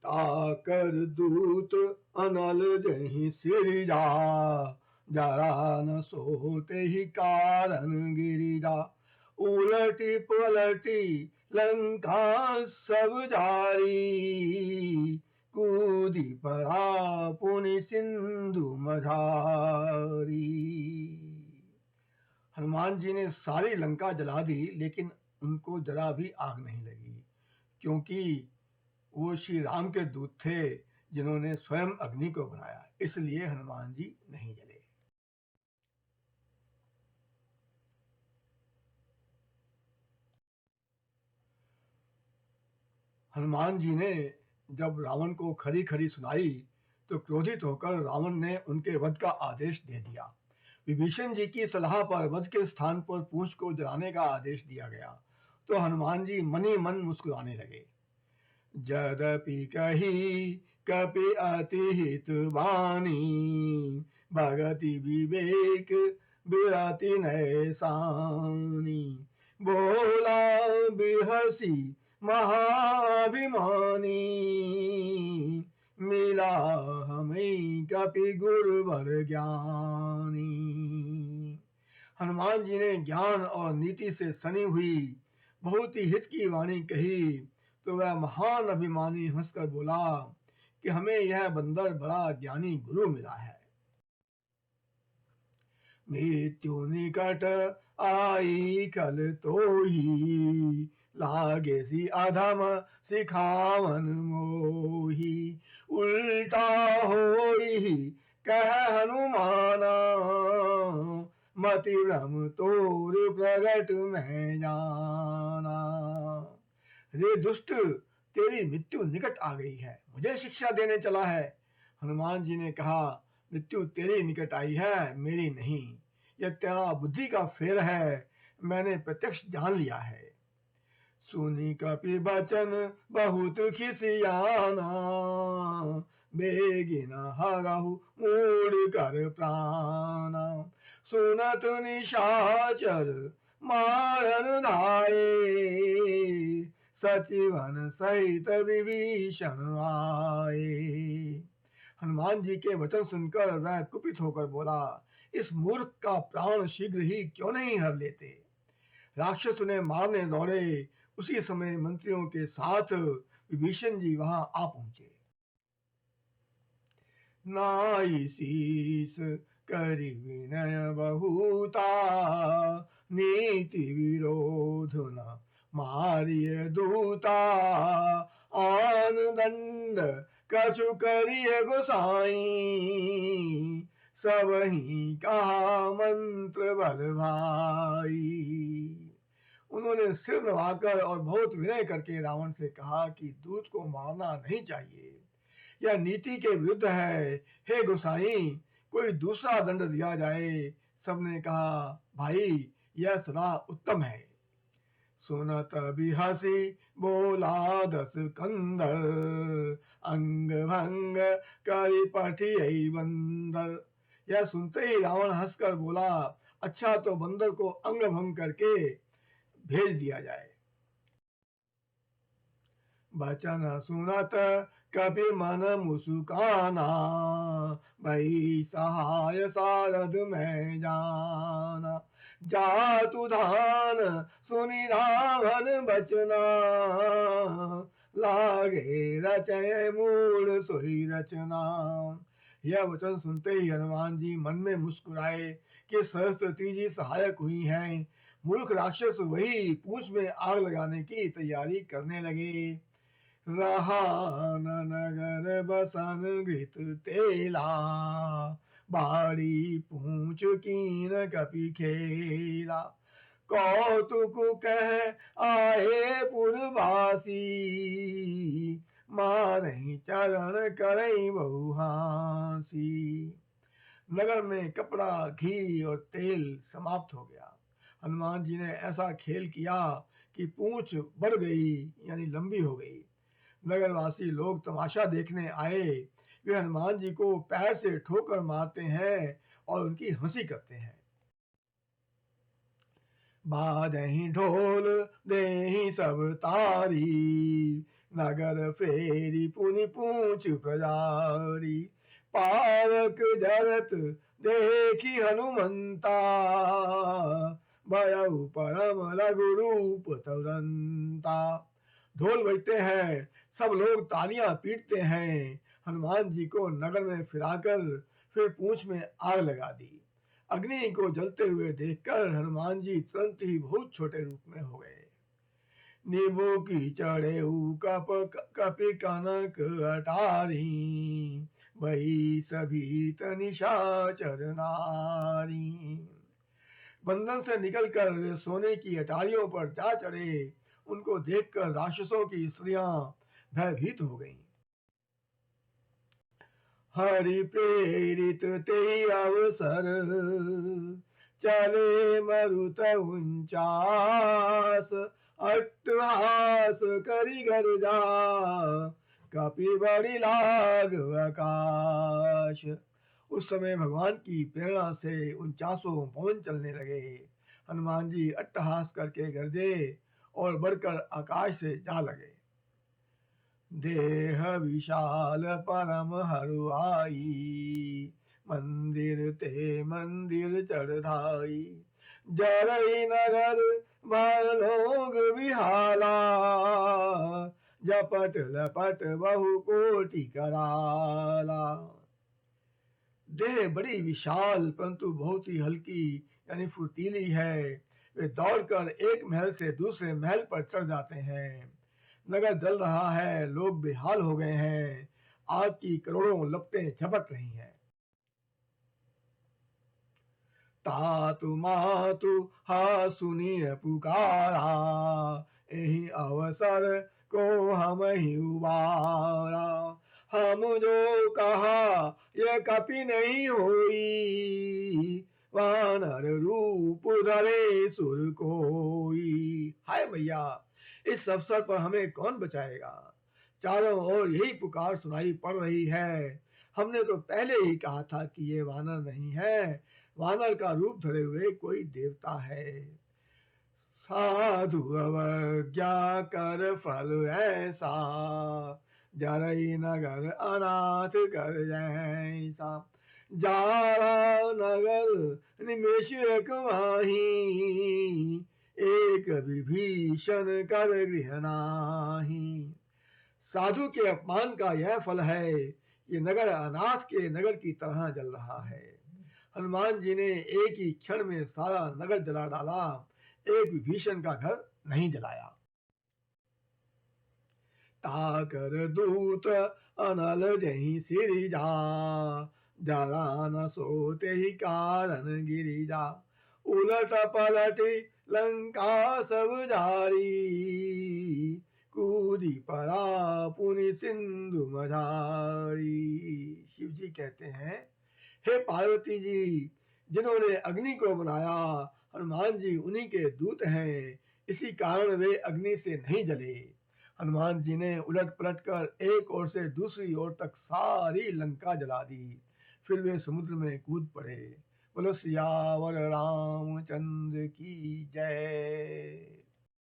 ताकर दूत अनल जहि सिरजा, जरा न सोते ही कारण गिरिजा। उलटी पलटी लंका सब जारी, कूदी पड़ा पुनि सिंधु मझारी। हनुमान जी ने सारी लंका जला दी, लेकिन उनको जरा भी आग नहीं लगी, क्योंकि वो श्री राम के दूत थे जिन्होंने स्वयं अग्नि को बनाया, इसलिए हनुमान जी नहीं जले। हनुमान जी ने जब रावण को खरी खरी सुनाई तो क्रोधित होकर रावण ने उनके वध का आदेश दे दिया। विभीषण जी की सलाह पर वध के स्थान पर पूंछ को जलाने का आदेश दिया गया तो हनुमान जी मन ही मन मुस्कुराने लगे। यद्यपि कही कपि अति हित वाणी, भगति विवेक बिरति नैसानी। बोला बिहसी महाभिमानी, मिला हमें कपि गुरुवर ज्ञानी। हनुमान जी ने ज्ञान और नीति से सनी हुई बहुत ही हित की वाणी कही तो वह महान अभिमानी हंसकर बोला कि हमें यह बंदर बड़ा ज्ञानी गुरु मिला है। मृत्यु निकट आई कल तो ही, लागे सी अधम सिखावन मोही। उल्टा होई कह हनुमाना, मति भ्रम तोर प्रगट में जाना। रे दुष्ट, तेरी मृत्यु निकट आ गई है, मुझे शिक्षा देने चला है। हनुमान जी ने कहा, मृत्यु तेरी निकट आई है, मेरी नहीं। यह तेरा बुद्धि का फेर है, मैंने प्रत्यक्ष जान लिया है। सुनी कपि बचन बहुत खिसियाना, बेगिन हरहु मूढ़ कर प्राणा। सुनत निशाचर मारन धाये, सचिवन सहित विभीषण आए। हनुमान जी के वचन सुनकर वह कुपित होकर बोला, इस मूर्ख का प्राण शीघ्र ही क्यों नहीं हर लेते। राक्षस उन्हें मारने दौड़े, उसी समय मंत्रियों के साथ विभीषण जी वहां आ पहुंचे। नाई शीस करि विनय बहुता, नीति विरोध न मारिय दूता। आन दंड कछु करिय गोसाई, सब ही कहा मंत्र बल भाई। उन्होंने सिर नवाकर और बहुत विनय करके रावण से कहा कि दूत को मारना नहीं चाहिए, यह नीति के विरुद्ध है। हे गोसाई, कोई दूसरा दंड दिया जाए। सबने कहा, भाई यह सदा उत्तम है। सुनत बिहसी बोला दस कंदर, अंग भंग करि पठियै बंदर। यह सुनते ही रावण हंसकर बोला, अच्छा तो बंदर को अंग भंग करके भेज दिया जाए। बचन सुनत कपि मन मुसुकाना, भई सहाय सारद में जाना। जातु धान सुनि रावण बचना, लागे रचय मूढ़ सोई रचना। यह वचन सुनते ही हनुमान जी मन में मुस्कुराए कि सरस्वती जी सहायक हुई हैं। मूर्ख राक्षस वही पूंछ में आग लगाने की तैयारी करने लगे। रहा न नगर बसन घृत तेला, बारी पूंछ कीन कपि खेला। कौतुक कह आए पुरवासी, मारहि चरण करई बहुहासी। नगर में कपड़ा, घी और तेल समाप्त हो गया। हनुमान जी ने ऐसा खेल किया कि पूंछ बढ़ गई, यानी लंबी हो गई। नगरवासी लोग तमाशा देखने आए। वे हनुमान जी को पैर से ठोकर मारते हैं और उनकी हंसी करते हैं। बाजहि ढोल देहि सब तारी, नगर फेरी पुनि पूछ प्रजारी, पावक जरत देखी हनुमंता, भयउ परम रघुरूप तुरंता। ढोल बजते हैं, सब लोग तालियां पीटते हैं। हनुमान जी को नगर में फिराकर फिर पूंछ में आग लगा दी। अग्नि को जलते हुए देखकर हनुमान जी तुरंत ही बहुत छोटे रूप में हो गए। नींबू की चढ़े कप कपि कनक अटारी, वही सभी निशाचर नारी। बंधन से निकलकर वे सोने की अटारियों पर जा चढ़े। उनको देखकर राक्षसों की स्त्रियां भयभीत हो गईं। हरि प्रेरित ते अवसर, चले मरुत उचास, अट्टहास करि गर्जा, कपि बड़ी लाग आकाश। उस समय भगवान की प्रेरणा से उनचासों पवन चलने लगे। हनुमान जी अट्टहास करके गरजे और बढ़कर आकाश से जा लगे। देह विशाल परम हरुआई, मंदिर ते मंदिर चढ़ाई, जरई नगर भर लोग विहाला, जपट लपट बहु कोटि कराला। देह बड़ी विशाल परंतु बहुत ही हल्की यानी फुर्तीली है। वे दौड़कर एक महल से दूसरे महल पर चढ़ जाते हैं। नगर जल रहा है, लोग बेहाल हो गए हैं। आग की करोड़ों लपटें झपट रही हैं। तातु मातु हा सुनिय पुकारा, यही अवसर को हम ही उबारा। हम जो कहा यह कपि नहीं होई, वानर रूप धरे सुर कोई। हाय मैया, इस अवसर पर हमें कौन बचाएगा? चारों ओर यही पुकार सुनाई पड़ रही है। हमने तो पहले ही कहा था कि ये वानर नहीं है, वानर का रूप धरे हुए कोई देवता है। साधु अवज्ञा कर फल ऐसा, जरई नगर अनाथ कर जैसा। जारा नगर निमेष एक माही, एक विभीषण कर गृह नाही। साधु के अपमान का यह फल है। ये नगर अनाथ के नगर की तरह जल रहा है। हनुमान जी ने एक ही क्षण में सारा नगर जला डाला, एक विभीषण का घर नहीं जलाया। ताकर दूत अनल जही सिरिजा, जला न सोते ही कारण गिरिजा। उलट पलट लंका सब जारी, कूदी पड़ा पुनि सिंधु मझारी। शिव जी कहते हैं, हे पार्वती जी, जिन्होंने अग्नि को बनाया, हनुमान जी उन्हीं के दूत हैं। इसी कारण वे अग्नि से नहीं जले। हनुमान जी ने उलट पलट कर एक ओर से दूसरी ओर तक सारी लंका जला दी। फिर वे समुद्र में कूद पड़े। बोलो सियावर रामचंद्र की जय।